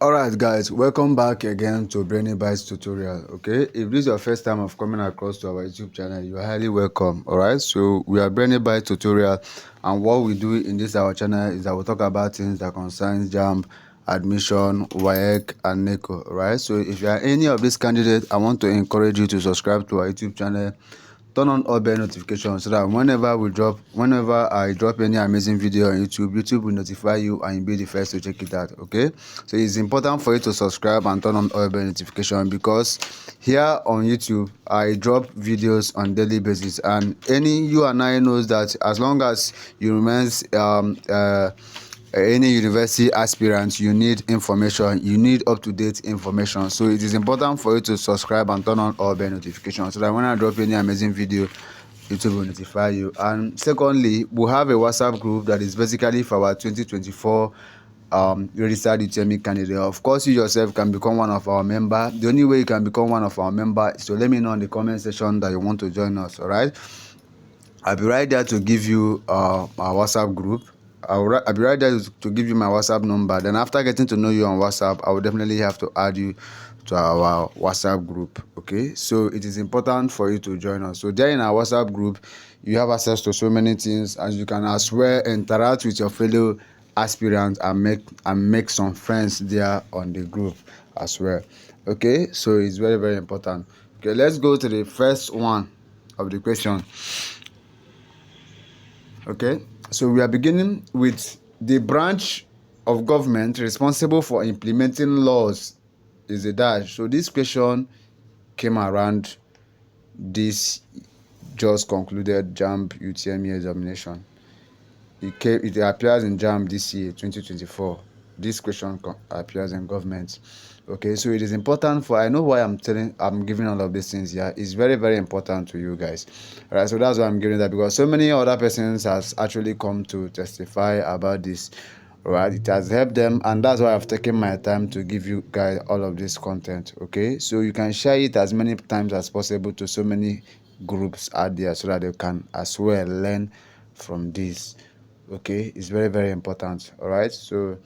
Alright guys, welcome back again to Brainy Bites tutorial. Okay, if this is your first time of coming across to our YouTube channel, you are highly welcome. Alright, so we are Brainy Bites tutorial, and what we do in this our channel is that we talk about things that concerns JAMB, admission, WAEC and NECO. Alright, so if you are any of these candidates, I want to encourage you to subscribe to our YouTube channel, turn on all bell notifications so that whenever I drop any amazing video on YouTube will notify you and you'll be the first to check it out. Okay, so it's important for you to subscribe and turn on all bell notification, because here on YouTube I drop videos on daily basis, and you and I knows that as long as you remain any university aspirant, you need information, you need up-to-date information. So it is important for you to subscribe and turn on all bell notifications so that when I drop any amazing video, YouTube will notify you. And secondly, we have a WhatsApp group that is basically for our 2024 registered UTME candidate. Of course, you yourself can become one of our member. The only way you can become one of our member is to let me know in the comment section that you want to join us. All right, I'll be right there to give you our WhatsApp group. I'll be right there to give you my WhatsApp number. Then after getting to know you on WhatsApp, I will definitely have to add you to our WhatsApp group. Okay, so it is important for you to join us. So there in our WhatsApp group, you have access to so many things, and you can as well interact with your fellow aspirants and make some friends there on the group as well. Okay, so it's very, very important. Okay, let's go to the first one of the question. Okay, so we are beginning with the branch of government responsible for implementing laws is a dash. So this question came around this just concluded JAMB UTME examination. It appears in JAMB this year 2024. This question appears in government. Okay, so it is important I know why I'm giving all of these things here. It's very, very important to you guys. All right, so that's why I'm giving that, because so many other persons has actually come to testify about this. All right, it has helped them, and that's why I've taken my time to give you guys all of this content. Okay, so you can share it as many times as possible to so many groups out there so that they can as well learn from this. Okay, it's very, very important. All right, so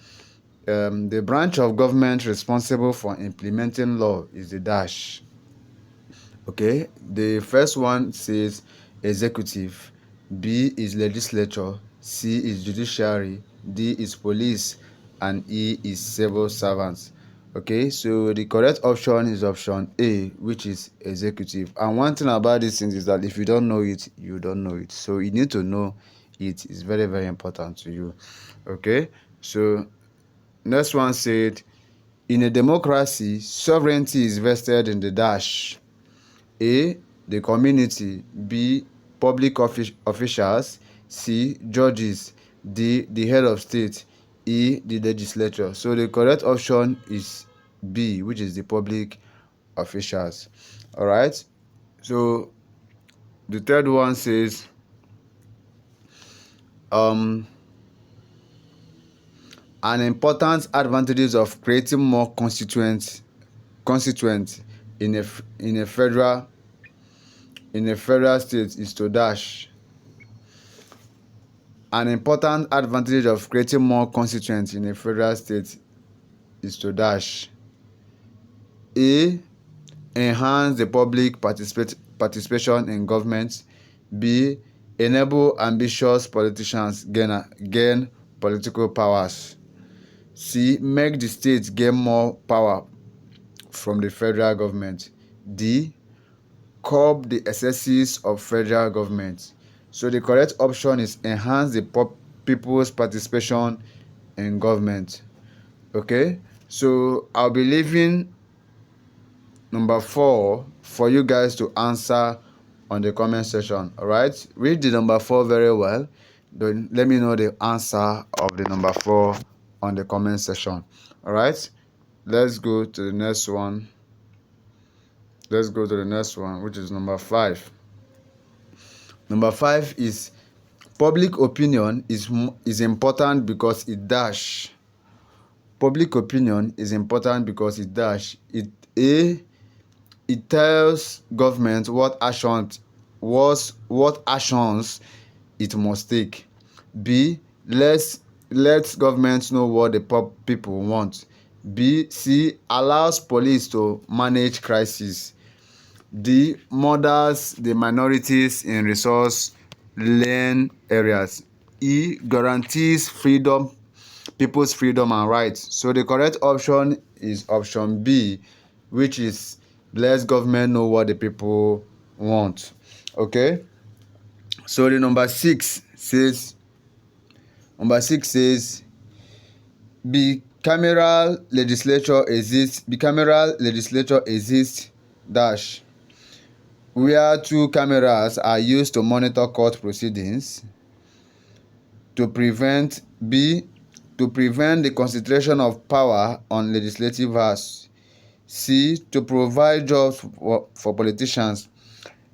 the branch of government responsible for implementing law is the dash. Okay, the first one says executive, B is legislature, C is judiciary, D is police, and E is civil servants. Okay, so the correct option is option A, which is executive. And one thing about these things is that if you don't know it, you don't know it. So you need to know it. Is very, very important to you. Okay, so next one said, in a democracy, sovereignty is vested in the dash. A, the community, B, public officials, C, judges, D, the head of state, E, the legislature. So the correct option is B, which is the public officials. All right, so the third one says an important advantages of creating more constituents in a federal state is to dash. An important advantage of creating more constituents in a federal state is to dash. A, enhance the public participation in government. B, enable ambitious politicians gain political powers. C, make the state gain more power from the federal government. D, curb the excesses of federal government. So the correct option is enhance the people's participation in government. Okay, so I'll be leaving number 4 for you guys to answer on the comment section. All right, read the number 4 very well. Then let me know the answer of the number 4 on the comment section. All right, let's go to the next one. Which is number 5. Number 5 is public opinion is important because it dash. Public opinion is important because it dash. It tells government what actions it must take. B, lets government know what the people want. C. Allows police to manage crisis. D. Murders the minorities in resource-lane areas. E. Guarantees people's freedom and rights. So the correct option is option B, which is lets government know what the people want. Okay. So the number six says bicameral legislature exists dash where two cameras are used to monitor court proceedings to prevent the concentration of power on legislative house. C. To provide jobs for politicians.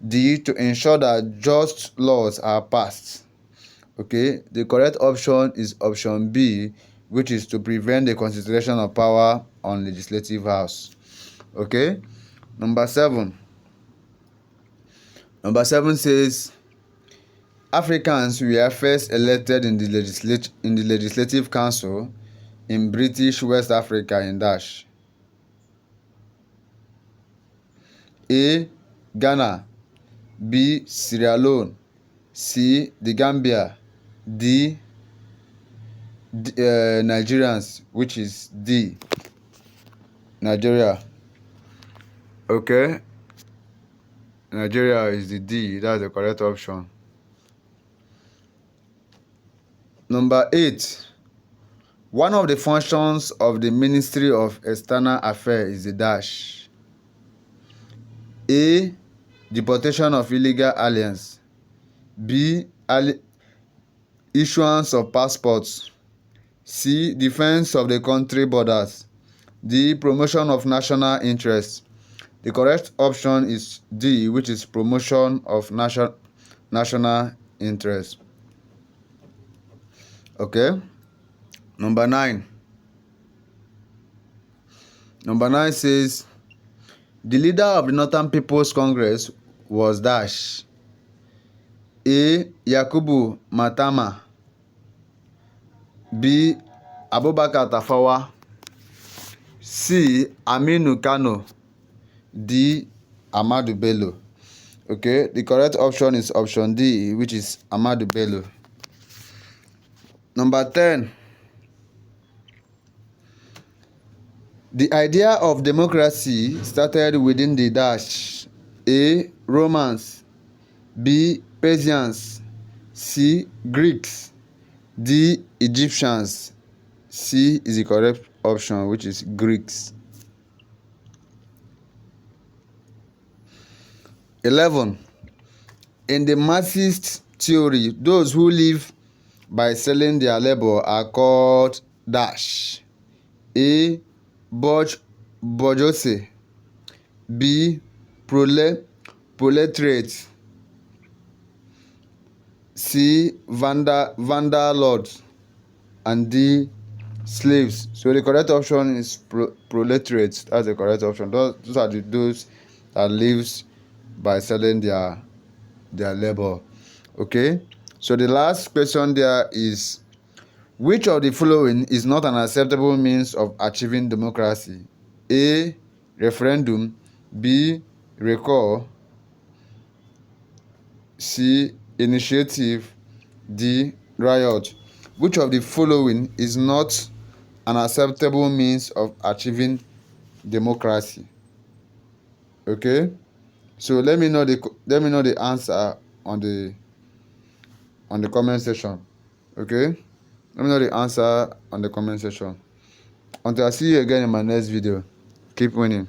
D. To ensure that just laws are passed. Okay, the correct option is option B, which is to prevent the concentration of power on legislative house. Okay, number seven says Africans were first elected in the legislative council in British West Africa in dash. A. Ghana. B. Sierra Leone. C. The Gambia. D. Nigerians, which is D. Nigeria. Okay, Nigeria is the D. That's the correct option. Number 8. One of the functions of the Ministry of External Affairs is the dash. A. Deportation of illegal aliens. B. Issuance of passports. C. Defense of the country borders. D. Promotion of national interests. The correct option is D, which is promotion of national interest. Okay. Number 9 says the leader of the Northern People's Congress was dash. A. Yakubu Matama. B. Abubakar Tafawa. C. Aminu Kano. D. Ahmadu Bello. Okay, the correct option is option D, which is Ahmadu Bello. Number 10. The idea of democracy started within the dash. A. Romans. B. Persians. C. Greeks. D. Egyptians. C is the correct option, which is Greeks. 11. In the Marxist theory, those who live by selling their labor are called dash. A. Bourgeoisie. B. Proletariat. C. Vandalords. And D. Slaves. So the correct option is proletariat. That's the correct option. Those are those that lives by selling their labor. Okay, so the last question there is, which of the following is not an acceptable means of achieving democracy? A. Referendum. B. Recall. C. Initiative. D. Riot. Which of the following is not an acceptable means of achieving democracy? Okay, so let me know the answer on the comment section. Okay, let me know the answer on the comment section. Until I see you again in my next video, keep winning.